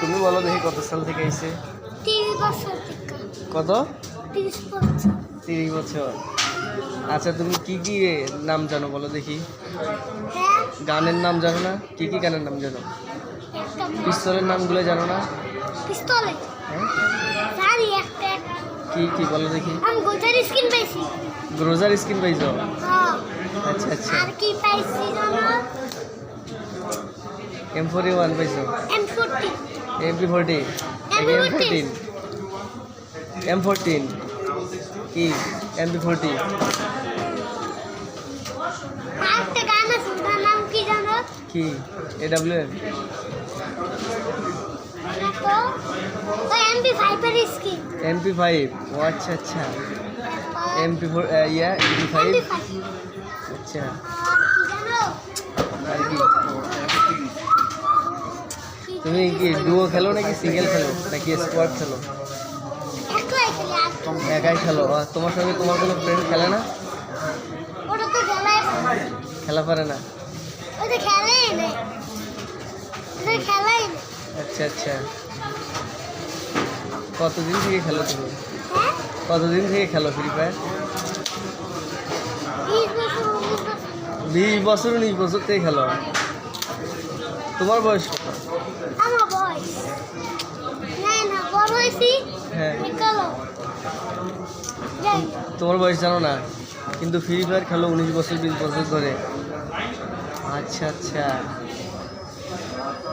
তুমি বলো দেখি কত সাল থেকে আইছে? 30 বছর থেকে। কত? 30 বছর। 30 বছর। আচ্ছা তুমি কি কি নাম জানো বলো দেখি? হ্যাঁ, গানের নাম জানো না? কি কি গানের নাম জানো? একটা পিস্তলের নামগুলো জানো না? পিস্তলে হ্যাঁ জানি একটা একটা। কি কি বলো দেখি? আমি গোজার স্কিন পাইছি। গ্রোজার স্কিন পাইছো? হ্যাঁ, আচ্ছা আচ্ছা। আর কি পাইছি জানো? M41 পাইছো? M40। MP40 MP14 M14 কি MP40 আরেকটা গান আছে, ওটার নাম কি জানো? কি AWM না তো, ওই MP5 এর স্কিন। MP5 ও আচ্ছা আচ্ছা MP4 ইয়া MP5 MP5 আচ্ছা জানো? আর কি তুমি কি ডুও খেলো নাকি সিঙ্গেল খেলো নাকি স্কোয়াড খেলো? একলাই খেলি আর কি। একাই খেলো আর তোমার সঙ্গে তোমার কোনো ফ্রেন্ড খেলে না? ওটা তো খেলাই খেলা পারে না? ওটা খেলাই নেই, ওটা খেলাই নেই। আচ্ছা আচ্ছা কতদিন থেকে খেলো তুমি? হ্যাঁ, কতদিন থেকে খেলো ফ্রি ফায়ার? 20 বছর 19 বছর। 20 বছর থেকে খেলো। তোমার বয়স কত? আমার বয়স না বড় হয়েছি। হ্যাঁ কালো যাই তোমার বয়স জানো না কিন্তু ফ্রি ফায়ার খেলো 19 বছর 20 বছর ধরে। আচ্ছা আচ্ছা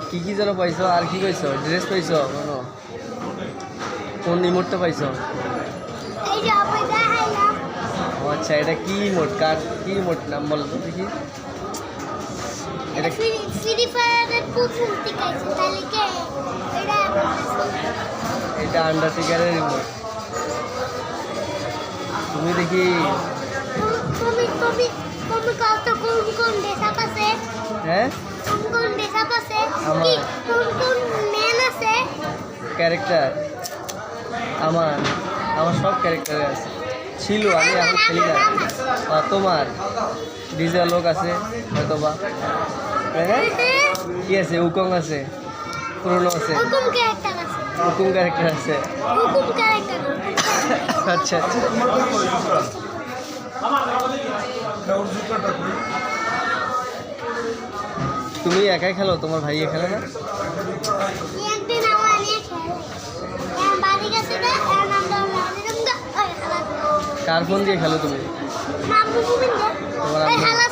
কি কি যেন পাইছো আর কি পাইছো? ড্রেস পাইছো কোনো? কোন ইমোটটা পাইছো? এই যে আপনি দেখাইলাম। ও আচ্ছা এটা কি ইমোট? কার কি ইমোট নাম বলো তো দেখি? এটা ফ্রি ফায়ারের প্রথম টিকাইছে তাহলে কে এটা এটা আন্ডারটেকারের ইমোট। তুমি দেখি তুমি তুমি তুমি কত কোন দেশা পাশে? হ্যাঁ কোন দেশা পাশে? আমার। কি কোন ম্যান আছে? ক্যারেক্টার আমার আমার সব ক্যারেক্টারে আছে ছিল আমি এখন খেলি না। তোমার ডিজে লোক আছে হয়তো বা হ্যাঁ কি আছে উকং আছে ক্রোনো আছে হুকুম ক্যারেক্টার আছে। হুকুম ক্যারেক্টার আছে। হুকুম ক্যারেক্টার। আচ্ছা আচ্ছা তুমি একাই খেলো তোমার ভাইয়ে খেলে না? একদিন আমার নিয়ে খেলে বাড়ি গেছে না কার ফোন দিয়ে খেলো তুমি? নাম বুঝবেন না? তোমার এই আম্মু? হালা